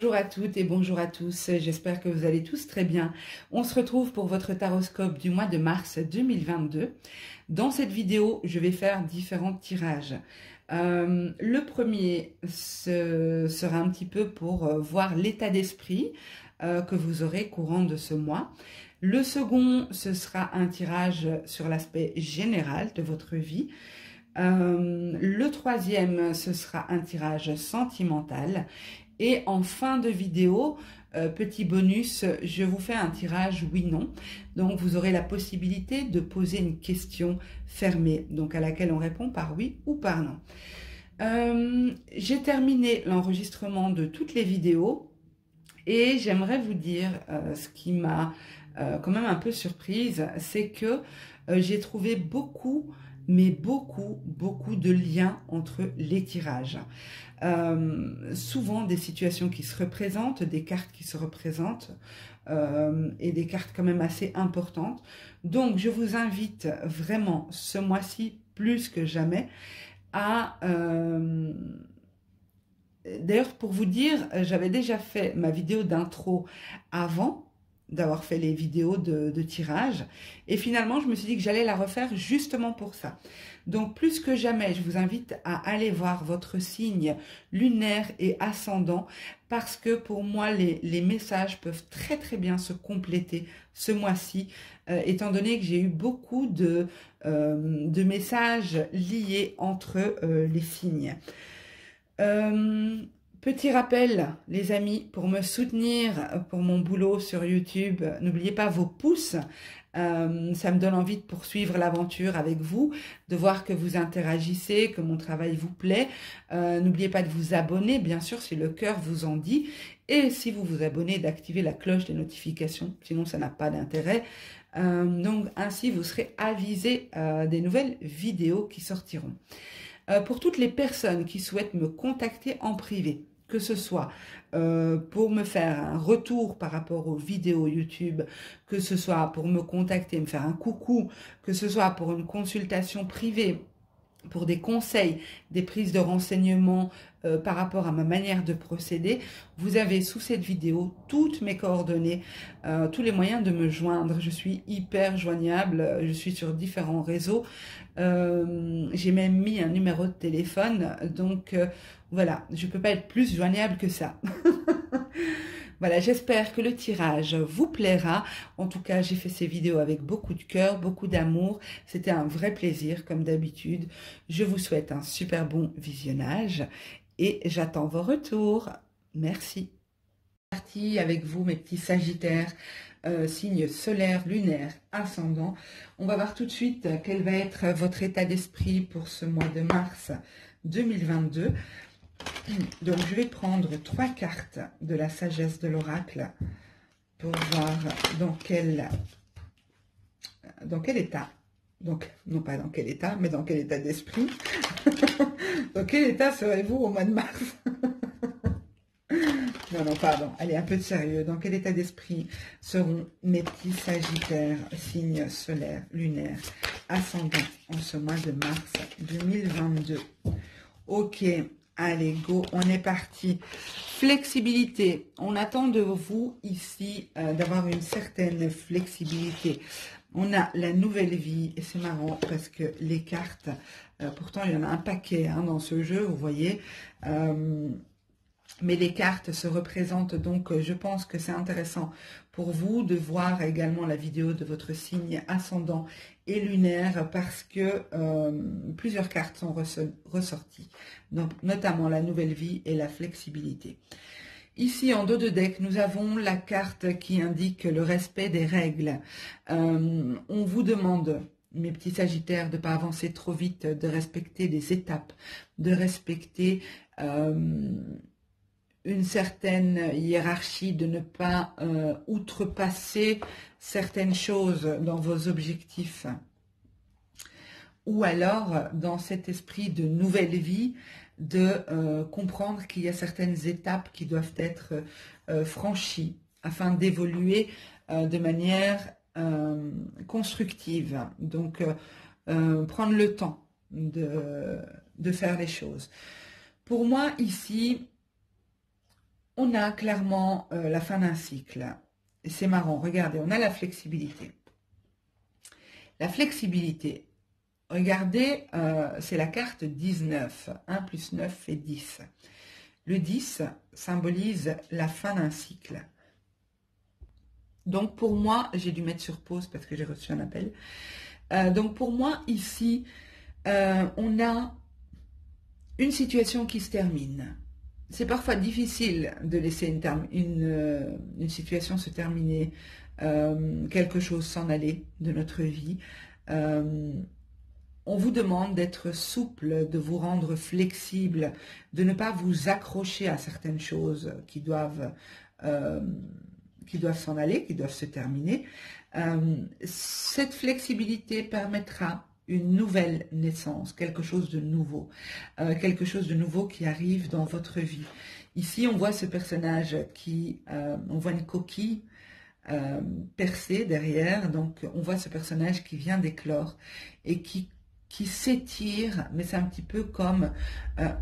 Bonjour à toutes et bonjour à tous, j'espère que vous allez tous très bien. On se retrouve pour votre taroscope du mois de mars 2022. Dans cette vidéo, je vais faire différents tirages. Le premier sera un petit peu pour voir l'état d'esprit que vous aurez courant de ce mois. Le second, ce sera un tirage sur l'aspect général de votre vie. Le troisième, ce sera un tirage sentimental. Et en fin de vidéo, petit bonus, je vous fais un tirage oui-non. Donc, vous aurez la possibilité de poser une question fermée, donc à laquelle on répond par oui ou par non. J'ai terminé l'enregistrement de toutes les vidéos et j'aimerais vous dire ce qui m'a quand même un peu surprise, c'est que j'ai trouvé beaucoup de liens entre les tirages. Souvent des situations qui se représentent, des cartes qui se représentent et des cartes quand même assez importantes. Donc je vous invite vraiment ce mois-ci plus que jamais à... D'ailleurs pour vous dire, j'avais déjà fait ma vidéo d'intro avant d'avoir fait les vidéos de tirage. Et finalement, je me suis dit que j'allais la refaire justement pour ça. Donc, plus que jamais, je vous invite à aller voir votre signe lunaire et ascendant parce que pour moi, les messages peuvent très bien se compléter ce mois-ci, étant donné que j'ai eu beaucoup de messages liés entre les signes. Petit rappel, les amis, pour me soutenir pour mon boulot sur YouTube, n'oubliez pas vos pouces. Ça me donne envie de poursuivre l'aventure avec vous, de voir que vous interagissez, que mon travail vous plaît. N'oubliez pas de vous abonner, bien sûr, si le cœur vous en dit. Et si vous vous abonnez, d'activer la cloche des notifications, sinon ça n'a pas d'intérêt. Donc ainsi, vous serez avisé des nouvelles vidéos qui sortiront. Pour toutes les personnes qui souhaitent me contacter en privé, que ce soit pour me faire un retour par rapport aux vidéos YouTube, que ce soit pour me contacter, me faire un coucou, que ce soit pour une consultation privée, pour des conseils, des prises de renseignements par rapport à ma manière de procéder, vous avez sous cette vidéo toutes mes coordonnées, tous les moyens de me joindre. Je suis hyper joignable, je suis sur différents réseaux. J'ai même mis un numéro de téléphone, donc voilà, je ne peux pas être plus joignable que ça. Voilà, j'espère que le tirage vous plaira. En tout cas, j'ai fait ces vidéos avec beaucoup de cœur, beaucoup d'amour. C'était un vrai plaisir, comme d'habitude. Je vous souhaite un super bon visionnage et j'attends vos retours. Merci. Parti avec vous, mes petits sagittaires, signes solaire, lunaire, ascendant. On va voir tout de suite quel va être votre état d'esprit pour ce mois de mars 2022. Donc, je vais prendre 3 cartes de la sagesse de l'oracle pour voir dans quel état, donc non pas dans quel état, mais dans quel état d'esprit, dans quel état serez-vous au mois de mars? Non, pardon, allez, un peu de sérieux. Dans quel état d'esprit seront mes petits sagittaires, signes solaires, lunaires, ascendants en ce mois de mars 2022? Ok. Allez, go, on est parti. Flexibilité. On attend de vous ici d'avoir une certaine flexibilité. On a la nouvelle vie et c'est marrant parce que les cartes, pourtant il y en a un paquet dans ce jeu, vous voyez. Mais les cartes se représentent, donc je pense que c'est intéressant pour vous de voir également la vidéo de votre signe ascendant et lunaire parce que plusieurs cartes sont ressorties, donc notamment la nouvelle vie et la flexibilité. Ici, en dos de deck, nous avons la carte qui indique le respect des règles. On vous demande, mes petits sagittaires, de ne pas avancer trop vite, de respecter les étapes, de respecter... une certaine hiérarchie, de ne pas outrepasser certaines choses dans vos objectifs. Ou alors, dans cet esprit de nouvelle vie, de comprendre qu'il y a certaines étapes qui doivent être franchies afin d'évoluer de manière constructive. Donc, prendre le temps de faire les choses. Pour moi, ici... On a clairement la fin d'un cycle. Et c'est marrant, regardez, on a la flexibilité. La flexibilité, regardez, c'est la carte 19. 1 plus 9 fait 10. Le 10 symbolise la fin d'un cycle. Donc pour moi, j'ai dû mettre sur pause parce que j'ai reçu un appel. Donc pour moi, ici, on a une situation qui se termine. C'est parfois difficile de laisser une situation se terminer, quelque chose s'en aller de notre vie. On vous demande d'être souple, de vous rendre flexible, de ne pas vous accrocher à certaines choses qui doivent s'en aller, qui doivent se terminer. Cette flexibilité permettra une nouvelle naissance, quelque chose de nouveau qui arrive dans votre vie. Ici, on voit ce personnage on voit une coquille percée derrière, donc on voit ce personnage qui vient d'éclore et qui s'étire, mais c'est un petit peu comme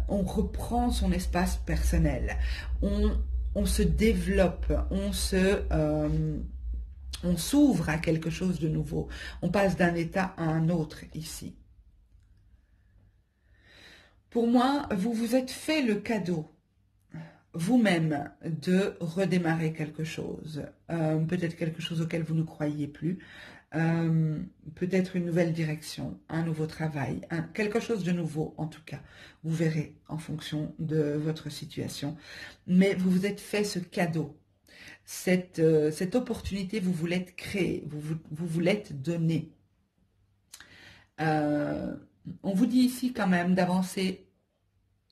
on reprend son espace personnel, on se développe, on s'ouvre à quelque chose de nouveau. On passe d'un état à un autre ici. Pour moi, vous vous êtes fait le cadeau, vous-même, de redémarrer quelque chose. Peut-être quelque chose auquel vous ne croyiez plus. Peut-être une nouvelle direction, un nouveau travail, quelque chose de nouveau en tout cas. Vous verrez en fonction de votre situation. Mais vous vous êtes fait ce cadeau. Cette opportunité, vous vous l'êtes créée, vous vous l'êtes donnée. On vous dit ici quand même d'avancer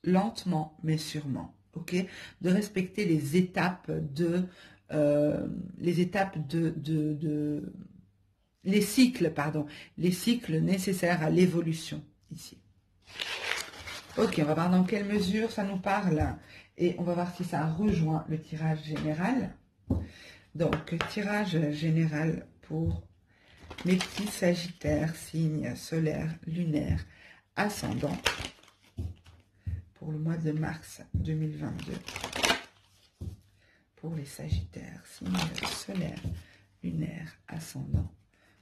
lentement mais sûrement, ok? De respecter les étapes les cycles, pardon, les cycles nécessaires à l'évolution ici. Ok, on va voir dans quelle mesure ça nous parle et on va voir si ça rejoint le tirage général. Donc, tirage général pour mes petits sagittaires, signes solaires, lunaires, ascendants, pour le mois de mars 2022. Pour les sagittaires, signes solaires, lunaires, ascendants,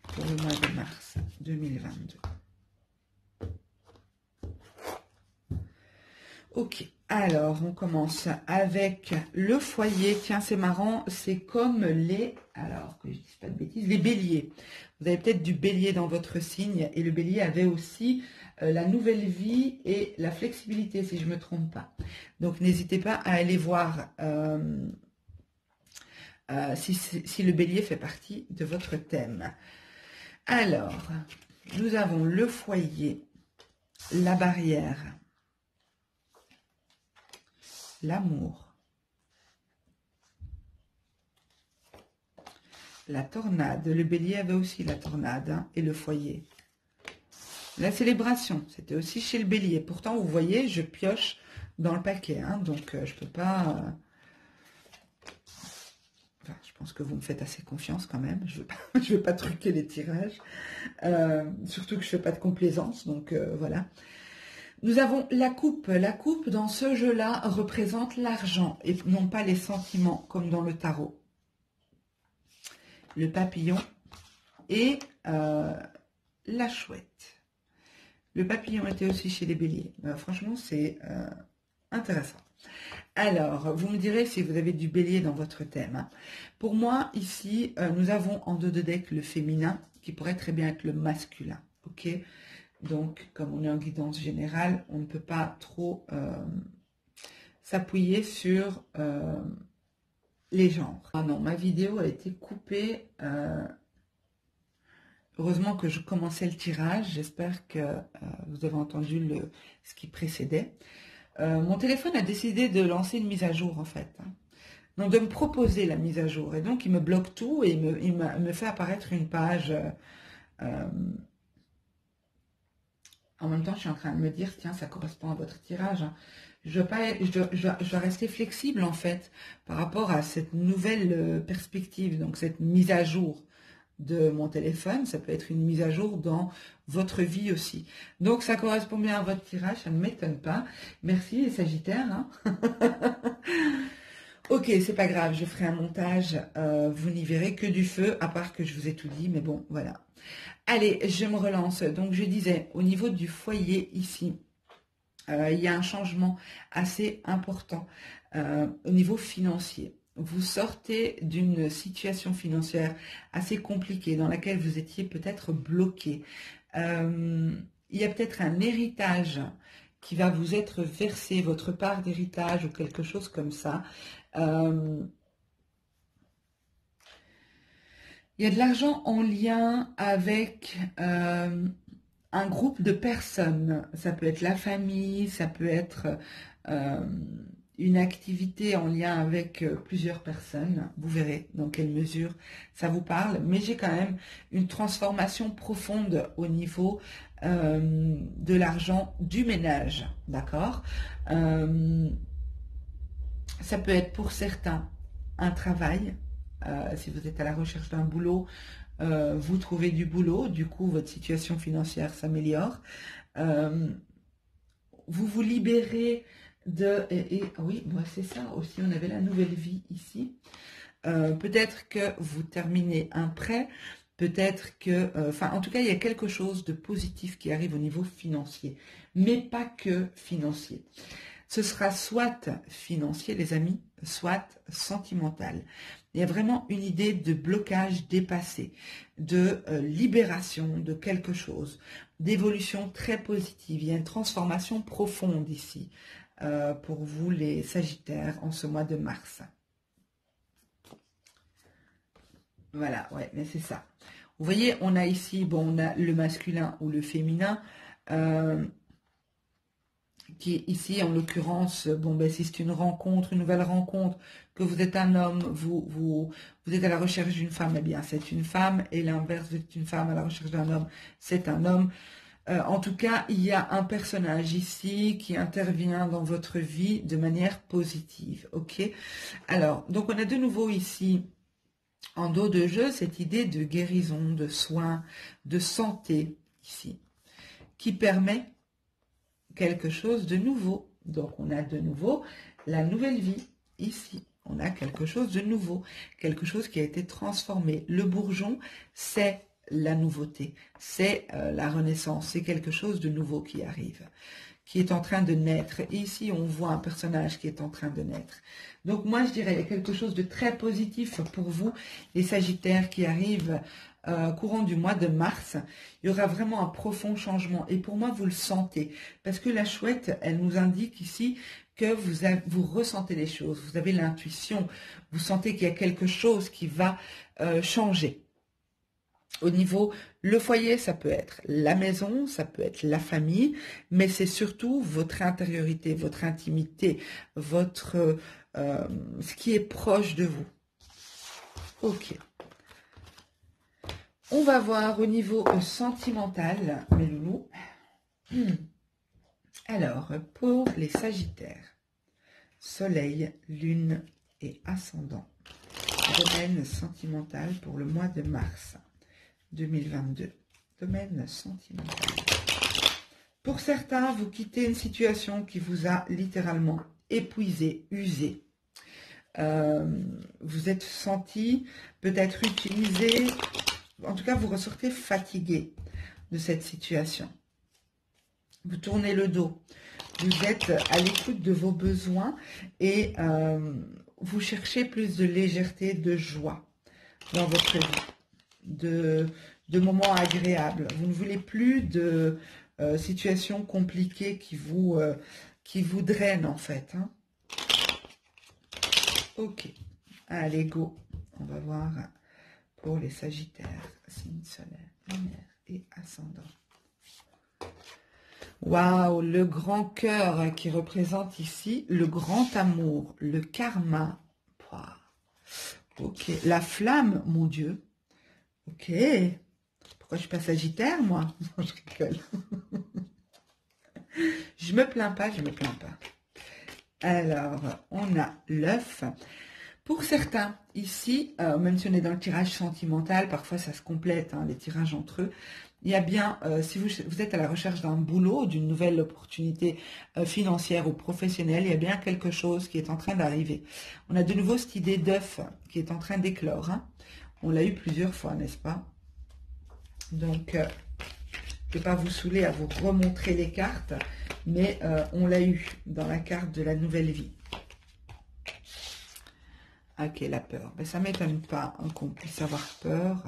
pour le mois de mars 2022. Ok, alors on commence avec le foyer. Tiens, c'est marrant, c'est comme alors que je ne dise pas de bêtises, les béliers. Vous avez peut-être du bélier dans votre signe et le bélier avait aussi la nouvelle vie et la flexibilité, si je ne me trompe pas. Donc n'hésitez pas à aller voir si le bélier fait partie de votre thème. Alors, nous avons le foyer, la barrière, l'amour, la tornade. Le bélier avait aussi la tornade hein, et le foyer. La célébration, c'était aussi chez le bélier. Pourtant, vous voyez, je pioche dans le paquet. Hein, donc, je ne peux pas... Enfin, je pense que vous me faites assez confiance quand même. Je ne vais pas truquer les tirages. Surtout que je ne fais pas de complaisance. Donc, voilà. Nous avons la coupe. La coupe, dans ce jeu-là, représente l'argent et non pas les sentiments, comme dans le tarot. Le papillon et la chouette. Le papillon était aussi chez les béliers. Franchement, c'est intéressant. Alors, vous me direz si vous avez du bélier dans votre thème. Hein. Pour moi, ici, nous avons en dos de deck le féminin, qui pourrait très bien être le masculin. Ok ? Donc, comme on est en guidance générale, on ne peut pas trop s'appuyer sur les genres. Ah non, ma vidéo a été coupée. Heureusement que je commençais le tirage. J'espère que vous avez entendu ce qui précédait. Mon téléphone a décidé de lancer une mise à jour, en fait. Hein. Donc, de me proposer la mise à jour. Et donc, il me bloque tout et il me fait apparaître une page... en même temps, je suis en train de me dire, tiens, ça correspond à votre tirage. Hein. Je dois rester flexible, en fait, par rapport à cette nouvelle perspective, donc cette mise à jour de mon téléphone. Ça peut être une mise à jour dans votre vie aussi. Donc, ça correspond bien à votre tirage, ça ne m'étonne pas. Merci les Sagittaires. Hein. Ok, c'est pas grave, je ferai un montage. Vous n'y verrez que du feu, à part que je vous ai tout dit, mais bon, voilà. Allez, je me relance. Donc, je disais, au niveau du foyer ici, il y a un changement assez important au niveau financier. Vous sortez d'une situation financière assez compliquée dans laquelle vous étiez peut-être bloqué. Il y a peut-être un héritage qui va vous être versé, votre part d'héritage ou quelque chose comme ça. Euh, il y a de l'argent en lien avec un groupe de personnes. Ça peut être la famille, ça peut être euh, une activité en lien avec plusieurs personnes. Vous verrez dans quelle mesure ça vous parle. Mais j'ai quand même une transformation profonde au niveau de l'argent du ménage. D'accord. Ça peut être pour certains un travail. Si vous êtes à la recherche d'un boulot, vous trouvez du boulot, du coup votre situation financière s'améliore. Euh, vous vous libérez de... oui, moi c'est ça aussi, on avait la nouvelle vie ici. Peut-être que vous terminez un prêt, peut-être que... Enfin, en tout cas, il y a quelque chose de positif qui arrive au niveau financier, mais pas que financier. Ce sera soit financier, les amis, soit sentimental. Il y a vraiment une idée de blocage dépassé, de libération de quelque chose, d'évolution très positive. Il y a une transformation profonde ici pour vous les Sagittaires en ce mois de mars. Voilà, ouais, mais c'est ça. Vous voyez, on a ici, bon, on a le masculin ou le féminin. Qui est ici en l'occurrence, bon ben si c'est une rencontre, une nouvelle rencontre, que vous êtes un homme, vous êtes à la recherche d'une femme, eh bien c'est une femme, et l'inverse, vous êtes une femme à la recherche d'un homme, c'est un homme. En tout cas, il y a un personnage ici qui intervient dans votre vie de manière positive, ok? Alors, donc on a de nouveau ici, en dos de jeu, cette idée de guérison, de soins, de santé, ici, qui permet quelque chose de nouveau. Donc, on a de nouveau la nouvelle vie ici. On a quelque chose de nouveau, quelque chose qui a été transformé. Le bourgeon, c'est la nouveauté, c'est la renaissance, c'est quelque chose de nouveau qui arrive, qui est en train de naître. Et ici, on voit un personnage qui est en train de naître. Donc, moi, je dirais, il y a quelque chose de très positif pour vous, les Sagittaires qui arrivent courant du mois de mars. Il y aura vraiment un profond changement. Et pour moi, vous le sentez. Parce que la chouette, elle nous indique ici que vous ressentez les choses. Vous avez l'intuition. Vous sentez qu'il y a quelque chose qui va changer. Au niveau, le foyer, ça peut être la maison, ça peut être la famille, mais c'est surtout votre intériorité, votre intimité, votre ce qui est proche de vous. Ok. On va voir au niveau sentimental, mes loulous. Alors, pour les Sagittaires, Soleil, Lune et Ascendant, domaine sentimental pour le mois de mars 2022. Domaine sentimental. Pour certains, vous quittez une situation qui vous a littéralement épuisé, usé. Vous êtes senti peut-être utilisé, en tout cas vous ressortez fatigué de cette situation. Vous tournez le dos, vous êtes à l'écoute de vos besoins et vous cherchez plus de légèreté, de joie dans votre vie, de moments agréables. Vous ne voulez plus de situations compliquées qui vous drainent en fait. Hein. Ok, allez go, on va voir pour les Sagittaires, signe solaire, lunaire et ascendant. Waouh, le grand cœur qui représente ici le grand amour, le karma. Ok, la flamme, mon Dieu. Ok, pourquoi je suis pas Sagittaire, moi? Non, je rigole. Je me plains pas, je me plains pas. Alors, on a l'œuf. Pour certains, ici, même si on est dans le tirage sentimental, parfois ça se complète, hein, les tirages entre eux. il y a bien, si vous êtes à la recherche d'un boulot, d'une nouvelle opportunité financière ou professionnelle, il y a bien quelque chose qui est en train d'arriver. On a de nouveau cette idée d'œuf qui est en train d'éclore. Hein. On l'a eu plusieurs fois, n'est-ce pas? Donc, je ne vais pas vous saouler à vous remontrer les cartes, mais on l'a eu dans la carte de la nouvelle vie. Ok, la peur. Ben, ça ne m'étonne pas hein, qu'on puisse avoir peur.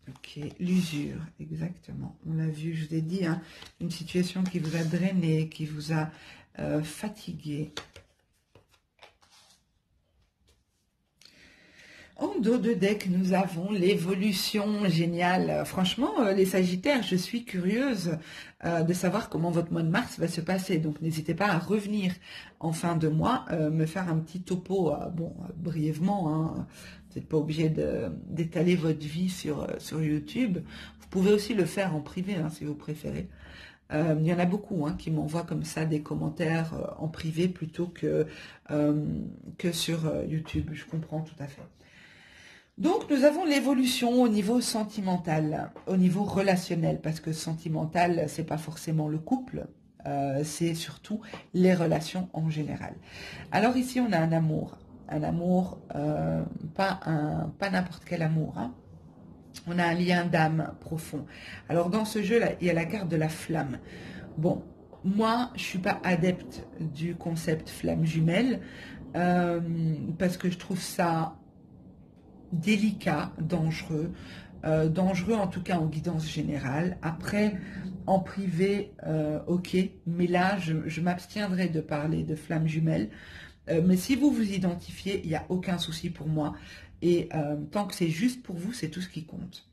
Ok, l'usure, exactement. On l'a vu, je vous ai dit, hein, une situation qui vous a drainé, qui vous a fatigué. En dos de deck, nous avons l'évolution géniale. Franchement, les Sagittaires, je suis curieuse de savoir comment votre mois de mars va se passer. Donc, n'hésitez pas à revenir en fin de mois, me faire un petit topo, brièvement. Hein. Vous n'êtes pas obligé d'étaler votre vie sur YouTube. Vous pouvez aussi le faire en privé, hein, si vous préférez. Il y en a beaucoup hein, qui m'envoient comme ça des commentaires en privé plutôt que sur YouTube. Je comprends tout à fait. Donc, nous avons l'évolution au niveau sentimental, au niveau relationnel, parce que sentimental, c'est pas forcément le couple, c'est surtout les relations en général. Alors ici, on a un amour, pas n'importe quel amour, hein. On a un lien d'âme profond. Alors dans ce jeu-là, il y a la carte de la flamme. Bon, moi, je suis pas adepte du concept flamme jumelle, parce que je trouve ça délicat, dangereux, dangereux en tout cas en guidance générale. Après, en privé, ok, mais là, je m'abstiendrai de parler de flamme jumelle. Mais si vous vous identifiez, il n'y a aucun souci pour moi. Et tant que c'est juste pour vous, c'est tout ce qui compte.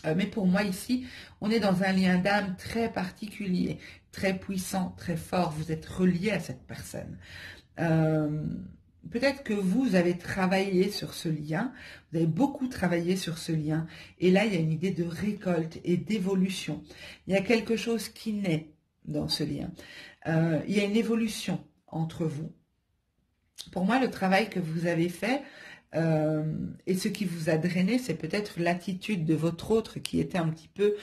Mais pour moi ici, on est dans un lien d'âme très particulier, très puissant, très fort. Vous êtes relié à cette personne. Peut-être que vous avez travaillé sur ce lien, vous avez beaucoup travaillé sur ce lien, et là il y a une idée de récolte et d'évolution. Il y a quelque chose qui naît dans ce lien. Il y a une évolution entre vous. Pour moi, le travail que vous avez fait et ce qui vous a drainé, c'est peut-être l'attitude de votre autre qui était un petit peu,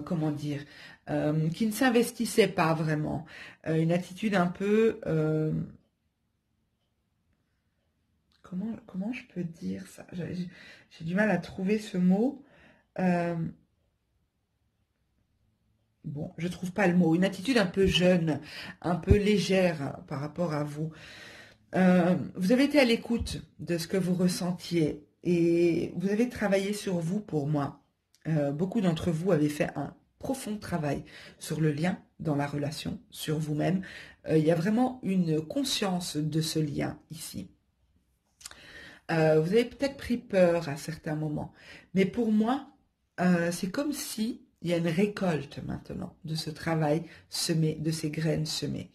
comment dire, qui ne s'investissait pas vraiment. Une attitude un peu... Comment je peux dire ça? J'ai du mal à trouver ce mot. Bon, je trouve pas le mot. Une attitude un peu jeune, un peu légère par rapport à vous. Vous avez été à l'écoute de ce que vous ressentiez et vous avez travaillé sur vous pour moi. Beaucoup d'entre vous avaient fait un profond travail sur le lien dans la relation, sur vous-même. Il y a vraiment une conscience de ce lien ici. Vous avez peut-être pris peur à certains moments. Mais pour moi, c'est comme si il y a une récolte maintenant de ce travail semé, de ces graines semées.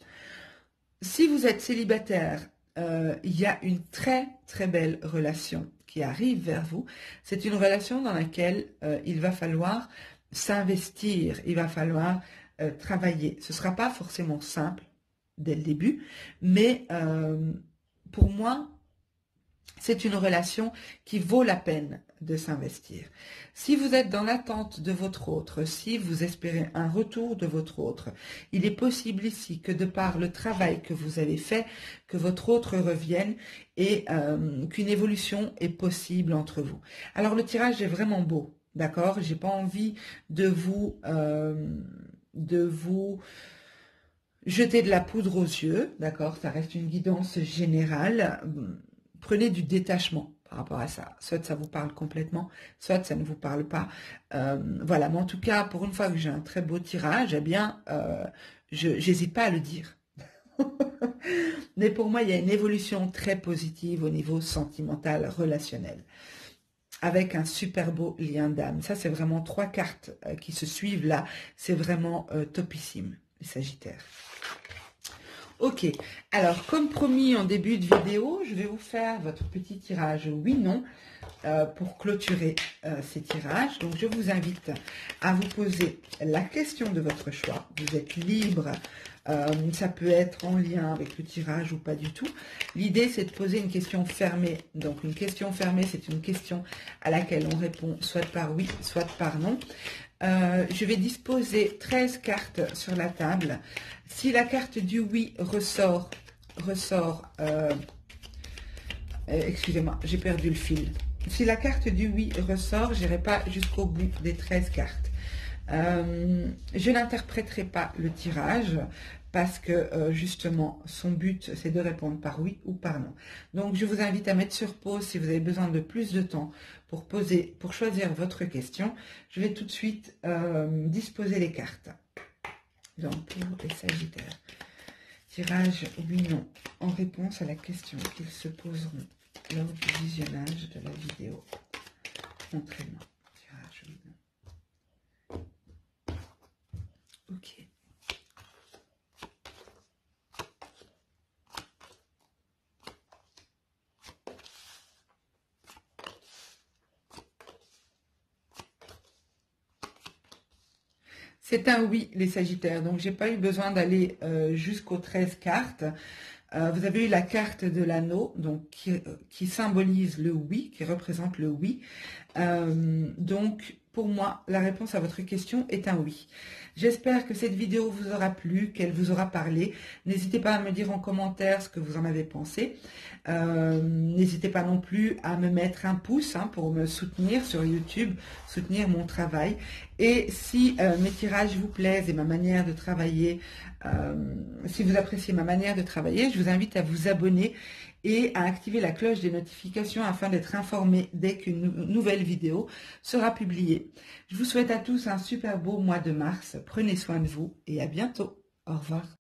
Si vous êtes célibataire, il y a une très très belle relation qui arrive vers vous. C'est une relation dans laquelle il va falloir s'investir, il va falloir travailler. Ce ne sera pas forcément simple dès le début, mais pour moi, c'est une relation qui vaut la peine de s'investir. Si vous êtes dans l'attente de votre autre, si vous espérez un retour de votre autre, il est possible ici que de par le travail que vous avez fait, que votre autre revienne et qu'une évolution est possible entre vous. Alors le tirage est vraiment beau, d'accord? J'ai pas envie de vous jeter de la poudre aux yeux, d'accord? Ça reste une guidance générale. Prenez du détachement par rapport à ça. Soit ça vous parle complètement, soit ça ne vous parle pas. Voilà, mais en tout cas, pour une fois que j'ai un très beau tirage, eh bien, j'hésite pas à le dire. Mais pour moi, il y a une évolution très positive au niveau sentimental, relationnel, avec un super beau lien d'âme. Ça, c'est vraiment 3 cartes qui se suivent là. C'est vraiment topissime, les Sagittaires. Ok, alors comme promis en début de vidéo, je vais vous faire votre petit tirage oui-non pour clôturer ces tirages. Donc je vous invite à vous poser la question de votre choix. Vous êtes libre Ça peut être en lien avec le tirage ou pas du tout. L'idée, c'est de poser une question fermée. Donc, une question fermée, c'est une question à laquelle on répond soit par oui, soit par non. Je vais disposer 13 cartes sur la table. Si la carte du oui ressort, excusez-moi, j'ai perdu le fil. Si la carte du oui ressort, je n'irai pas jusqu'au bout des 13 cartes. Je n'interpréterai pas le tirage parce que justement son but c'est de répondre par oui ou par non. Donc je vous invite à mettre sur pause si vous avez besoin de plus de temps pour choisir votre question. Je vais tout de suite disposer les cartes. Donc pour les Sagittaires, tirage oui/non en réponse à la question qu'ils se poseront lors du visionnage de la vidéo. Montrez-moi. Tirage oui/non. Ok. C'est un oui, les Sagittaires. Donc, j'ai pas eu besoin d'aller jusqu'aux 13 cartes. Vous avez eu la carte de l'anneau, donc qui symbolise le oui, qui représente le oui. Donc, pour moi, la réponse à votre question est un oui. J'espère que cette vidéo vous aura plu, qu'elle vous aura parlé. N'hésitez pas à me dire en commentaire ce que vous en avez pensé. N'hésitez pas non plus à me mettre un pouce pour me soutenir sur YouTube, soutenir mon travail. Et si mes tirages vous plaisent et ma manière de travailler, si vous appréciez ma manière de travailler, je vous invite à vous abonner et à activer la cloche des notifications afin d'être informé dès qu'une nouvelle vidéo sera publiée. Je vous souhaite à tous un super beau mois de mars. Prenez soin de vous et à bientôt. Au revoir.